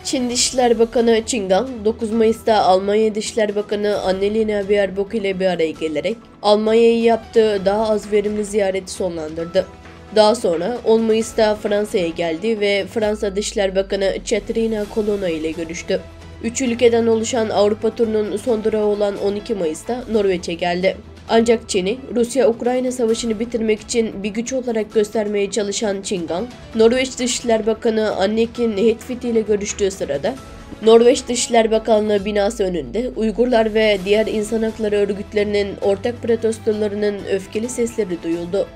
Çin Dışişleri Bakanı Qin Gang, 9 Mayıs'ta Almanya Dışişleri Bakanı Annalena Baerbock ile bir araya gelerek Almanya'yı yaptığı daha az verimli ziyareti sonlandırdı. Daha sonra 10 Mayıs'ta Fransa'ya geldi ve Fransa Dışişleri Bakanı Catherine Colonna ile görüştü. 3 ülkeden oluşan Avrupa turunun son durağı olan 12 Mayıs'ta Norveç'e geldi. Ancak Çin'i Rusya-Ukrayna savaşını bitirmek için bir güç olarak göstermeye çalışan Qin Gang, Norveç Dışişleri Bakanı Anniken Huitfeldt ile görüştüğü sırada Norveç Dışişleri Bakanlığı binası önünde Uygurlar ve diğer insan hakları örgütlerinin ortak protestolarının öfkeli sesleri duyuldu.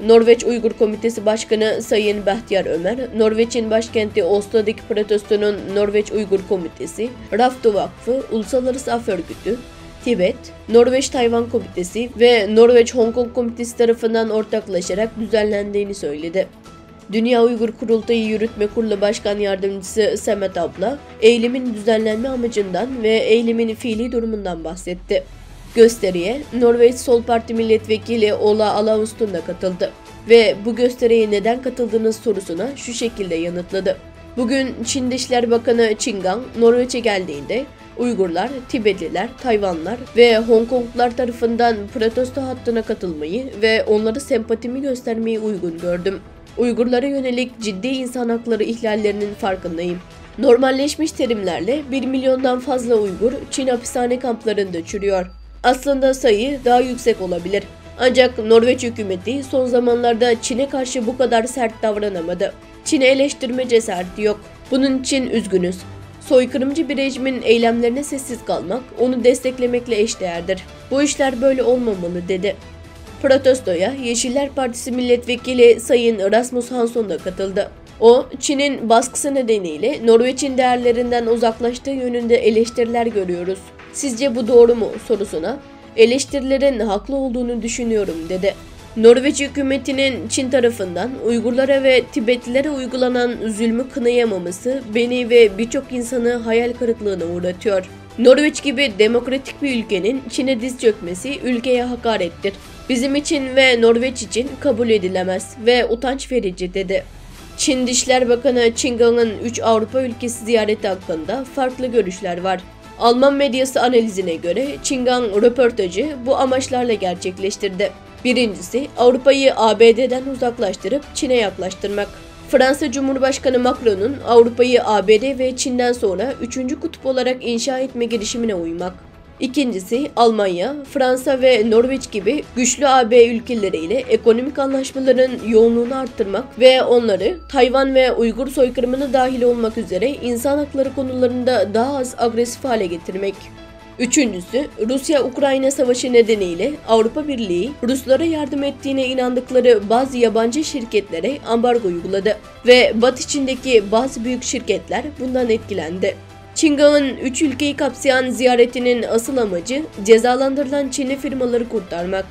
Norveç Uygur Komitesi Başkanı Sayın Bahtiyar Ömer, Norveç'in başkenti Oslo'daki protestonun Norveç Uygur Komitesi, Rafto Vakfı, Uluslararası Af Örgütü, Tibet, Norveç Tayvan Komitesi ve Norveç Hong Kong Komitesi tarafından ortaklaşarak düzenlendiğini söyledi. Dünya Uygur Kurultayı Yürütme Kurulu Başkan Yardımcısı Samet Abla, eylemin düzenlenme amacından ve eylemin fiili durumundan bahsetti. Gösteriye Norveç Sol Parti Milletvekili Ola Alavustun da katıldı ve bu gösteriye neden katıldığınız sorusuna şu şekilde yanıtladı. Bugün Çin Dışişleri Bakanı Qin Gang Norveç'e geldiğinde Uygurlar, Tibetliler, Tayvanlar ve Hong Konglular tarafından protesto hattına katılmayı ve onlara sempatimi göstermeyi uygun gördüm. Uygurlara yönelik ciddi insan hakları ihlallerinin farkındayım. Normalleşmiş terimlerle 1 milyondan fazla Uygur Çin hapishane kamplarında çürüyor. Aslında sayı daha yüksek olabilir. Ancak Norveç hükümeti son zamanlarda Çin'e karşı bu kadar sert davranamadı. Çin'i eleştirme cesareti yok. Bunun için üzgünüz. Soykırımcı bir rejimin eylemlerine sessiz kalmak, onu desteklemekle eşdeğerdir. Bu işler böyle olmamalı dedi. Protestoya Yeşiller Partisi Milletvekili Sayın Rasmus Hansson da katıldı. O, Çin'in baskısı nedeniyle Norveç'in değerlerinden uzaklaştığı yönünde eleştiriler görüyoruz. Sizce bu doğru mu sorusuna, eleştirilerin haklı olduğunu düşünüyorum dedi. Norveç hükümetinin Çin tarafından Uygurlara ve Tibetlilere uygulanan zulmü kınayamaması beni ve birçok insanı hayal kırıklığına uğratıyor. Norveç gibi demokratik bir ülkenin Çin'e diz çökmesi ülkeye hakarettir. Bizim için ve Norveç için kabul edilemez ve utanç verici dedi. Çin Dışişleri Bakanı Qin Gang'ın 3 Avrupa ülkesi ziyareti hakkında farklı görüşler var. Alman medyası analizine göre Qin Gang röportajı bu amaçlarla gerçekleştirdi. Birincisi, Avrupa'yı ABD'den uzaklaştırıp Çin'e yaklaştırmak. Fransa Cumhurbaşkanı Macron'un Avrupa'yı ABD ve Çin'den sonra 3. kutup olarak inşa etme girişimine uymak. İkincisi, Almanya, Fransa ve Norveç gibi güçlü AB ülkeleriyle ekonomik anlaşmaların yoğunluğunu arttırmak ve onları Tayvan ve Uygur soykırımına dahil olmak üzere insan hakları konularında daha az agresif hale getirmek. Üçüncüsü, Rusya-Ukrayna savaşı nedeniyle Avrupa Birliği, Ruslara yardım ettiğine inandıkları bazı yabancı şirketlere ambargo uyguladı ve Batı Çin'deki bazı büyük şirketler bundan etkilendi. Qin Gang'ın 3 ülkeyi kapsayan ziyaretinin asıl amacı cezalandırılan Çinli firmaları kurtarmak.